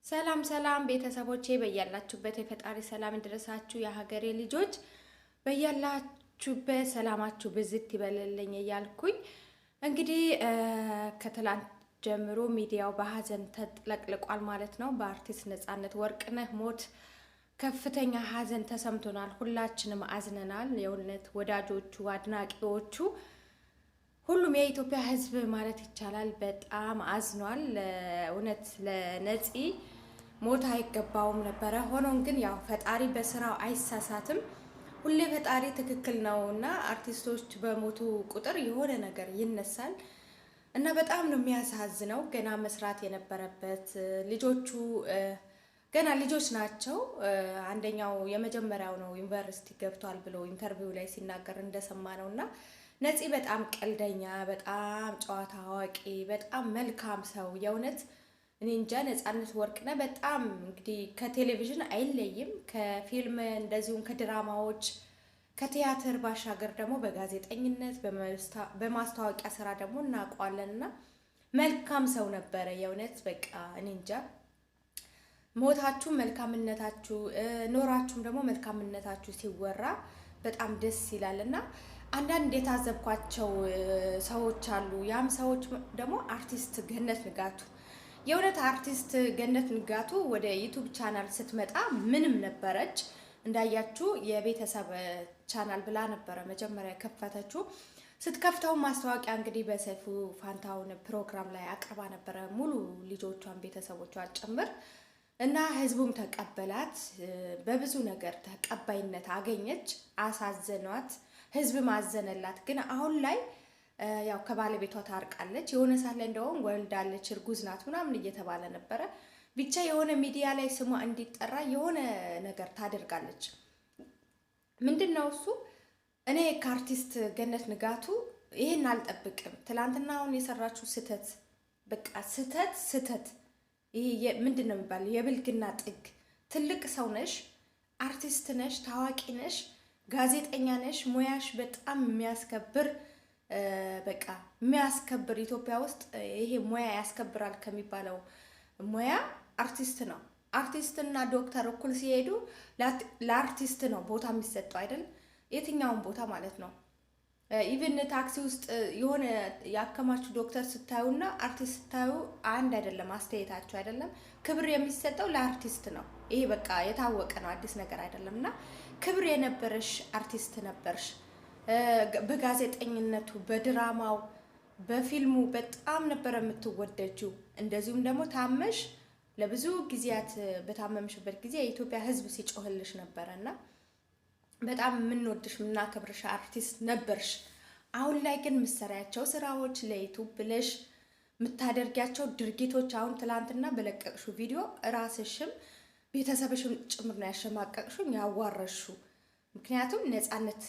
ሰላም ሰላም ቤተሰቦቼ በያላችሁበት የፈጣሪ ሰላም እንድረሳችሁ የሀገሬ ልጆች በያላችሁበት ሰላማችሁ ብዝት ይበልልኝ እያልኩኝ እንግዲህ ከትላንት ጀምሮ ሚዲያው በሀዘን ተጥለቅልቋል ማለት ነው። በአርቲስት ነፃነት ወርቅነህ ሞት ከፍተኛ ሀዘን ተሰምቶናል። ሁላችንም አዝነናል። የእውነት ወዳጆቹ፣ አድናቂዎቹ፣ ሁሉም የኢትዮጵያ ሕዝብ ማለት ይቻላል በጣም አዝኗል። እውነት ለነፂ ሞት አይገባውም ነበረ። ሆኖም ግን ያው ፈጣሪ በስራው አይሳሳትም። ሁሌ ፈጣሪ ትክክል ነው እና አርቲስቶች በሞቱ ቁጥር የሆነ ነገር ይነሳል እና በጣም ነው የሚያሳዝነው። ገና መስራት የነበረበት ልጆቹ ገና ልጆች ናቸው። አንደኛው የመጀመሪያው ነው ዩኒቨርሲቲ ገብቷል ብሎ ኢንተርቪው ላይ ሲናገር እንደሰማ ነው እና ነፂ በጣም ቀልደኛ፣ በጣም ጨዋታ አዋቂ፣ በጣም መልካም ሰው የእውነት እኔ እንጃ። ነፃነት ወርቅነህ በጣም እንግዲህ ከቴሌቪዥን አይለይም፣ ከፊልም እንደዚሁም ከድራማዎች ከቲያትር ባሻገር ደግሞ በጋዜጠኝነት በማስታወቂያ ስራ ደግሞ እናውቀዋለን እና መልካም ሰው ነበረ የእውነት በቃ እኔ እንጃ። ሞታችሁ መልካምነታችሁ ኖራችሁም ደግሞ መልካምነታችሁ ሲወራ በጣም ደስ ይላል እና አንዳንድ የታዘብኳቸው ሰዎች አሉ። ያም ሰዎች ደግሞ አርቲስት ገነት ንጋቱ የእውነት አርቲስት ገነት ንጋቱ ወደ ዩቱብ ቻናል ስትመጣ ምንም ነበረች። እንዳያችሁ የቤተሰብ ቻናል ብላ ነበረ መጀመሪያ የከፈተችው። ስትከፍተው ማስታወቂያ እንግዲህ በሰይፉ ፋንታውን ፕሮግራም ላይ አቅርባ ነበረ ሙሉ ልጆቿን ቤተሰቦቿን ጭምር እና ህዝቡም ተቀበላት። በብዙ ነገር ተቀባይነት አገኘች። አሳዘኗት፣ ህዝብ ማዘነላት። ግን አሁን ላይ ያው ከባለቤቷ ታርቃለች። የሆነ ሰዓት ላይ እንደውም ወልዳለች፣ እርጉዝ ናት ምናምን እየተባለ ነበረ። ብቻ የሆነ ሚዲያ ላይ ስሟ እንዲጠራ የሆነ ነገር ታደርጋለች። ምንድን ነው እሱ? እኔ ከአርቲስት ገነት ንጋቱ ይሄን አልጠብቅም። ትላንትና አሁን የሰራችው ስህተት፣ በቃ ስህተት። ይሄ ምንድን ነው የሚባለው? የብልግና ጥግ። ትልቅ ሰው ነሽ፣ አርቲስት ነሽ፣ ታዋቂ ነሽ፣ ጋዜጠኛ ነሽ። ሙያሽ በጣም የሚያስከብር በቃ የሚያስከብር ኢትዮጵያ ውስጥ ይሄ ሙያ ያስከብራል ከሚባለው ሙያ አርቲስት ነው። አርቲስትና ዶክተር እኩል ሲሄዱ ለአርቲስት ነው ቦታ የሚሰጠው አይደል? የትኛውን ቦታ ማለት ነው። ኢቭን ታክሲ ውስጥ የሆነ ያከማችሁ ዶክተር ስታዩና አርቲስት ስታዩ አንድ አይደለም፣ አስተያየታችሁ አይደለም። ክብር የሚሰጠው ለአርቲስት ነው። ይሄ በቃ የታወቀ ነው፣ አዲስ ነገር አይደለም። እና ክብር የነበረሽ አርቲስት ነበርሽ። በጋዜጠኝነቱ፣ በድራማው፣ በፊልሙ በጣም ነበረ የምትወደጂው። እንደዚሁም ደግሞ ታመሽ ለብዙ ጊዜያት በታመምሽበት ጊዜ የኢትዮጵያ ሕዝብ ሲጮህልሽ ነበረ እና በጣም የምንወድሽ የምናከብርሽ አርቲስት ነበርሽ። አሁን ላይ ግን ምሰሪያቸው ስራዎች ለዩቱብ ብለሽ የምታደርጊያቸው ድርጊቶች አሁን ትላንትና በለቀቅሽው ቪዲዮ ራስሽም ቤተሰብሽም ጭምር ነው ያሸማቀቅሽው ያዋረሽው። ምክንያቱም ነፃነት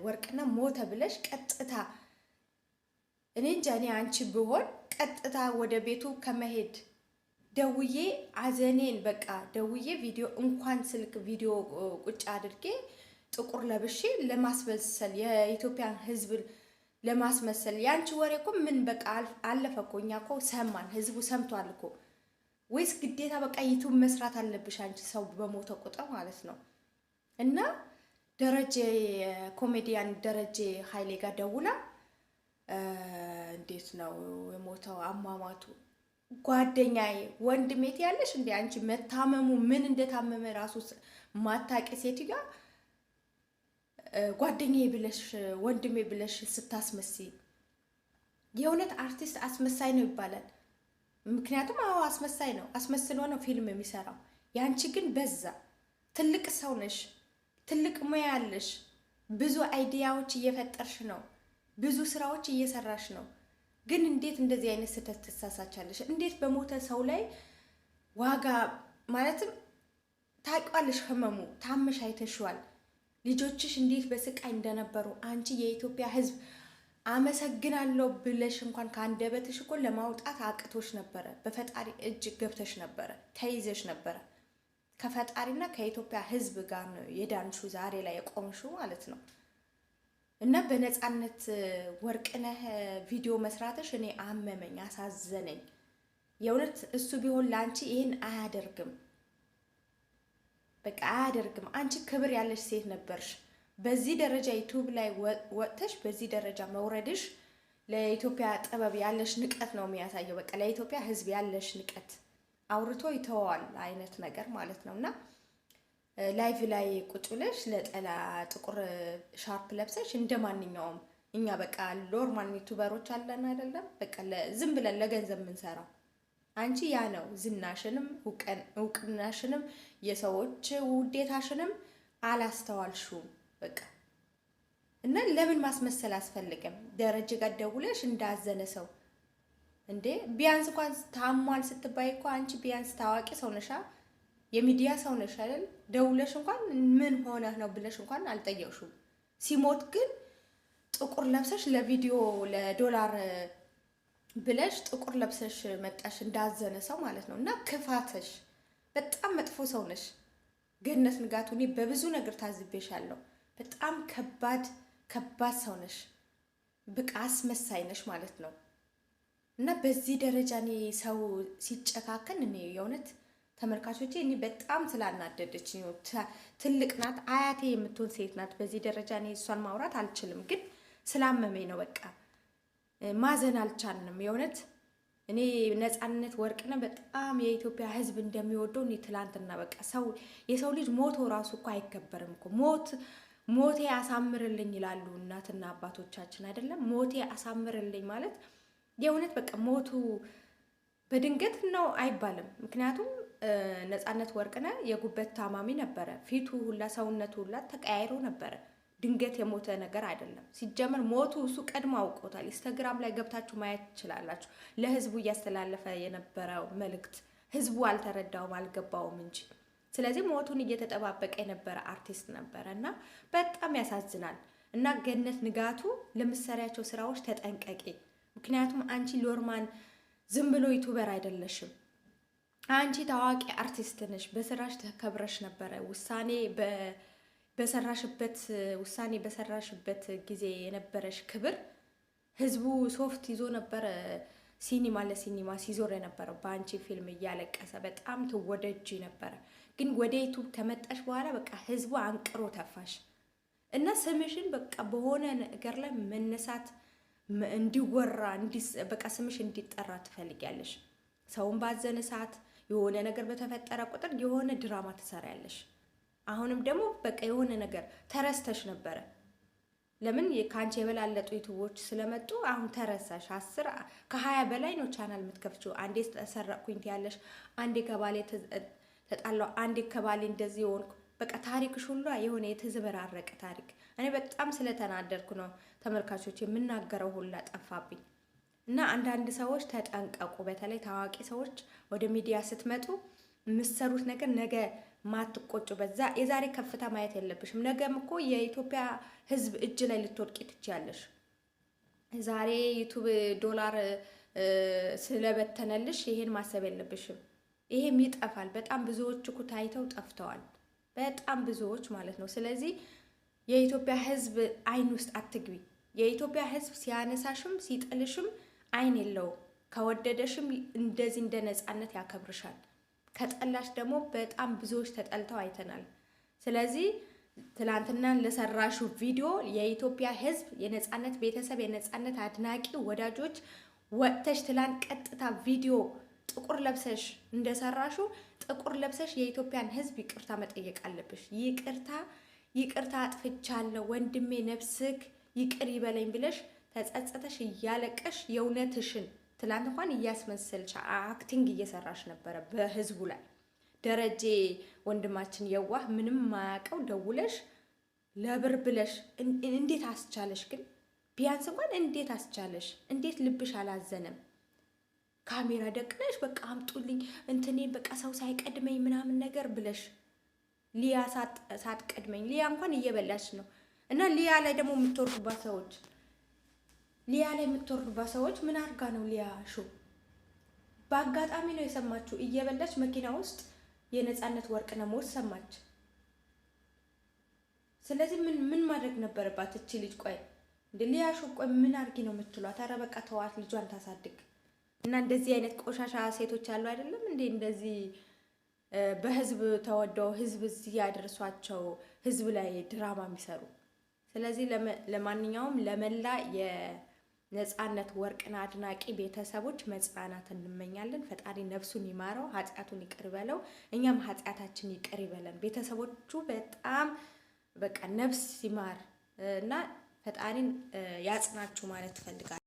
ወርቅነህ ሞተ ብለሽ ቀጥታ እኔ እንጃ እኔ አንቺ ብሆን ቀጥታ ወደ ቤቱ ከመሄድ ደውዬ አዘኔን በቃ ደውዬ ቪዲዮ እንኳን ስልክ ቪዲዮ ቁጭ አድርጌ ጥቁር ለብሼ ለማስመሰል የኢትዮጵያን ሕዝብ ለማስመሰል። ያንቺ ወሬ እኮ ምን በቃ አለፈ እኮ። እኛ እኮ ሰማን፣ ሕዝቡ ሰምቷል እኮ። ወይስ ግዴታ በቃ ዩቱብ መስራት አለብሽ አንቺ ሰው በሞተ ቁጥር ማለት ነው? እና ደረጀ ኮሜዲያን ደረጀ ኃይሌ ጋር ደውላ እንዴት ነው የሞተው አሟሟቱ? ጓደኛዬ ወንድሜት ያለሽ እንዴ አንቺ መታመሙ ምን እንደታመመ ራሱ ማታቂ ሴትዮ ጓደኛዬ ብለሽ ወንድሜ ብለሽ ስታስመስይ የእውነት አርቲስት አስመሳይ ነው ይባላል። ምክንያቱም አዎ አስመሳይ ነው፣ አስመስሎ ነው ፊልም የሚሰራው። ያንቺ ግን በዛ። ትልቅ ሰው ነሽ፣ ትልቅ ሙያ ያለሽ፣ ብዙ አይዲያዎች እየፈጠርሽ ነው፣ ብዙ ስራዎች እየሰራሽ ነው። ግን እንዴት እንደዚህ አይነት ስህተት ትሳሳቻለሽ? እንዴት በሞተ ሰው ላይ ዋጋ ማለትም ታውቂዋለሽ፣ ህመሙ ታመሽ አይተሽዋል። ልጆችሽ እንዴት በስቃይ እንደነበሩ አንቺ የኢትዮጵያ ሕዝብ አመሰግናለሁ ብለሽ እንኳን ከአንደበትሽ እኮ ለማውጣት አቅቶሽ ነበረ። በፈጣሪ እጅ ገብተሽ ነበረ፣ ተይዘሽ ነበረ። ከፈጣሪና ከኢትዮጵያ ሕዝብ ጋር ነው የዳንሹ ዛሬ ላይ የቆምሹ ማለት ነው። እና በነፃነት ወርቅነህ ቪዲዮ መስራትሽ እኔ አመመኝ፣ አሳዘነኝ። የእውነት እሱ ቢሆን ላንቺ ይሄን አያደርግም። በቃ አያደርግም። አንቺ ክብር ያለሽ ሴት ነበርሽ። በዚህ ደረጃ ዩቲዩብ ላይ ወጥተሽ በዚህ ደረጃ መውረድሽ ለኢትዮጵያ ጥበብ ያለሽ ንቀት ነው የሚያሳየው። በቃ ለኢትዮጵያ ሕዝብ ያለሽ ንቀት አውርቶ ይተዋል አይነት ነገር ማለት ነው። እና ላይቭ ላይ ቁጭ ብለሽ ለጠላ ጥቁር ሻርፕ ለብሰሽ እንደማንኛውም እኛ በቃ ኖርማል ዩቲዩበሮች አለን አይደለም፣ በቃ ዝም ብለን ለገንዘብ የምንሰራው አንቺ ያ ነው ዝናሽንም እውቅናሽንም የሰዎች ውዴታሽንም አላስተዋልሽውም። በቃ እና ለምን ማስመሰል አስፈልገም? ደረጀ ጋር ደውለሽ እንዳዘነ ሰው እንዴ ቢያንስ እንኳን ታሟል ስትባይ እኮ አንቺ ቢያንስ ታዋቂ ሰው ነሻ፣ የሚዲያ ሰው ነሽ አይደል? ደውለሽ እንኳን ምን ሆነህ ነው ብለሽ እንኳን አልጠየቅሽውም። ሲሞት ግን ጥቁር ለብሰሽ ለቪዲዮ ለዶላር ብለሽ ጥቁር ለብሰሽ መጣሽ እንዳዘነ ሰው ማለት ነው። እና ክፋትሽ በጣም መጥፎ ሰው ነሽ ገነት ንጋቱ። እኔ በብዙ ነገር ታዝቤሻለሁ። በጣም ከባድ ሰው ነሽ። በቃ አስመሳይ ነሽ ማለት ነው። እና በዚህ ደረጃ እኔ ሰው ሲጨካከን እኔ የእውነት ተመልካቾቼ እኔ በጣም ስላናደደች ነው። ትልቅ ናት፣ አያቴ የምትሆን ሴት ናት። በዚህ ደረጃ እኔ እሷን ማውራት አልችልም፣ ግን ስላመመኝ ነው። በቃ ማዘን አልቻልንም። የእውነት እኔ ነፃነት ወርቅነህ በጣም የኢትዮጵያ ሕዝብ እንደሚወደው እኔ ትላንትና በቃ የሰው ልጅ ሞቶ ራሱ እኮ አይከበርም እኮ ሞቴ አሳምርልኝ ይላሉ እናትና አባቶቻችን አይደለም። ሞቴ አሳምርልኝ ማለት የእውነት በቃ ሞቱ በድንገት ነው አይባልም። ምክንያቱም ነፃነት ወርቅነህ የጉበት ታማሚ ነበረ። ፊቱ ሁላ ሰውነቱ ሁላ ተቀያይሮ ነበረ። ድንገት የሞተ ነገር አይደለም። ሲጀመር ሞቱ እሱ ቀድሞ አውቆታል። ኢንስታግራም ላይ ገብታችሁ ማየት ትችላላችሁ። ለህዝቡ እያስተላለፈ የነበረው መልእክት ህዝቡ አልተረዳውም፣ አልገባውም እንጂ። ስለዚህ ሞቱን እየተጠባበቀ የነበረ አርቲስት ነበረ እና በጣም ያሳዝናል። እና ገነት ንጋቱ ለምትሰሪያቸው ስራዎች ተጠንቀቂ። ምክንያቱም አንቺ ሎርማን ዝም ብሎ ዩቱበር አይደለሽም። አንቺ ታዋቂ አርቲስት ነሽ። በስራሽ ተከብረሽ ነበረ። በሰራሽበት ጊዜ የነበረሽ ክብር ህዝቡ ሶፍት ይዞ ነበረ። ሲኒማ ለሲኒማ ሲዞር የነበረው በአንቺ ፊልም እያለቀሰ በጣም ትወደጂ ነበረ። ግን ወደ ዩቱብ ከመጣሽ በኋላ በቃ ህዝቡ አንቅሮ ተፋሽ እና ስምሽን በቃ በሆነ ነገር ላይ መነሳት እንዲወራ በቃ ስምሽ እንዲጠራ ትፈልጊያለሽ። ሰውን ባዘነ ሰዓት የሆነ ነገር በተፈጠረ ቁጥር የሆነ ድራማ ትሰሪያለሽ። አሁንም ደግሞ በቃ የሆነ ነገር ተረስተሽ ነበረ። ለምን ከአንቺ የበላለጡ ዩቱቦች ስለመጡ አሁን ተረሳሽ። 10 ከ20 በላይ ነው ቻናል የምትከፍቺው። አንዴ ተሰረቅኩኝ ትያለሽ፣ አንዴ ከባሌ ተጣላሁ፣ አንዴ ከባሌ እንደዚህ ሆንኩ። በቃ ታሪክሽ ሁሉ የሆነ የተዘበራረቀ ታሪክ። እኔ በጣም ስለተናደድኩ ነው ተመልካቾች የምናገረው ሁላ ጠፋብኝ። እና አንዳንድ ሰዎች ተጠንቀቁ። በተለይ ታዋቂ ሰዎች ወደ ሚዲያ ስትመጡ የምትሰሩት ነገር ነገ ማትቆጩ በዛ የዛሬ ከፍታ ማየት የለብሽም። ነገም እኮ የኢትዮጵያ ሕዝብ እጅ ላይ ልትወድቂ ትችያለሽ። ዛሬ ዩቱብ ዶላር ስለበተነልሽ ይሄን ማሰብ የለብሽም። ይሄም ይጠፋል። በጣም ብዙዎች እኮ ታይተው ጠፍተዋል። በጣም ብዙዎች ማለት ነው። ስለዚህ የኢትዮጵያ ሕዝብ አይን ውስጥ አትግቢ። የኢትዮጵያ ሕዝብ ሲያነሳሽም ሲጥልሽም አይን የለውም። ከወደደሽም እንደዚህ እንደ ነፃነት ያከብርሻል። ከጠላሽ ደግሞ በጣም ብዙዎች ተጠልተው አይተናል። ስለዚህ ትላንትና ለሰራሹ ቪዲዮ የኢትዮጵያ ሕዝብ የነፃነት ቤተሰብ የነፃነት አድናቂ ወዳጆች ወጥተሽ ትላንት ቀጥታ ቪዲዮ ጥቁር ለብሰሽ እንደሰራሹ ጥቁር ለብሰሽ የኢትዮጵያን ሕዝብ ይቅርታ መጠየቅ አለብሽ። ይቅርታ አጥፍቻለሁ ወንድሜ ነፍስክ ይቅር ይበለኝ ብለሽ ተጸጸተሽ እያለቀሽ የእውነትሽን ትላንት እንኳን እያስመሰልሽ አክቲንግ እየሰራሽ ነበረ በህዝቡ ላይ። ደረጀ ወንድማችን የዋህ ምንም ማያውቀው ደውለሽ ለብር ብለሽ እንዴት አስቻለሽ? ግን ቢያንስ እንኳን እንዴት አስቻለሽ? እንዴት ልብሽ አላዘነም? ካሜራ ደቅነሽ በቃ አምጡልኝ እንትኔን በቃ ሰው ሳይቀድመኝ ምናምን ነገር ብለሽ ሊያ ሳትቀድመኝ ሊያ እንኳን እየበላች ነው። እና ሊያ ላይ ደግሞ የምትወርዱባት ሰዎች ምን አድርጋ ነው ሊያ ሹ በአጋጣሚ ነው የሰማችሁ። እየበላች መኪና ውስጥ የነፃነት ወርቅነህ ሞት ሰማች። ስለዚህ ምን ማድረግ ነበረባት እቺ ልጅ? ቆይ እንደ ሊያ ሹ ቆይ ምን አድርጊ ነው የምትሏት? ኧረ በቃ ተዋት፣ ልጇን ታሳድግ። እና እንደዚህ አይነት ቆሻሻ ሴቶች አሉ አይደለም እንዴ? እንደዚህ በህዝብ ተወደው ህዝብ እዚህ ያደርሷቸው ህዝብ ላይ ድራማ የሚሰሩ። ስለዚህ ለማንኛውም ለመላ የነፃነት ወርቅነህ አድናቂ ቤተሰቦች መጽናናት እንመኛለን። ፈጣሪ ነፍሱን ይማረው፣ ኃጢአቱን ይቅር በለው፣ እኛም ኃጢአታችን ይቅር ይበለን። ቤተሰቦቹ በጣም በቃ ነፍስ ይማር እና ፈጣሪን ያጽናችሁ ማለት ትፈልጋለሁ።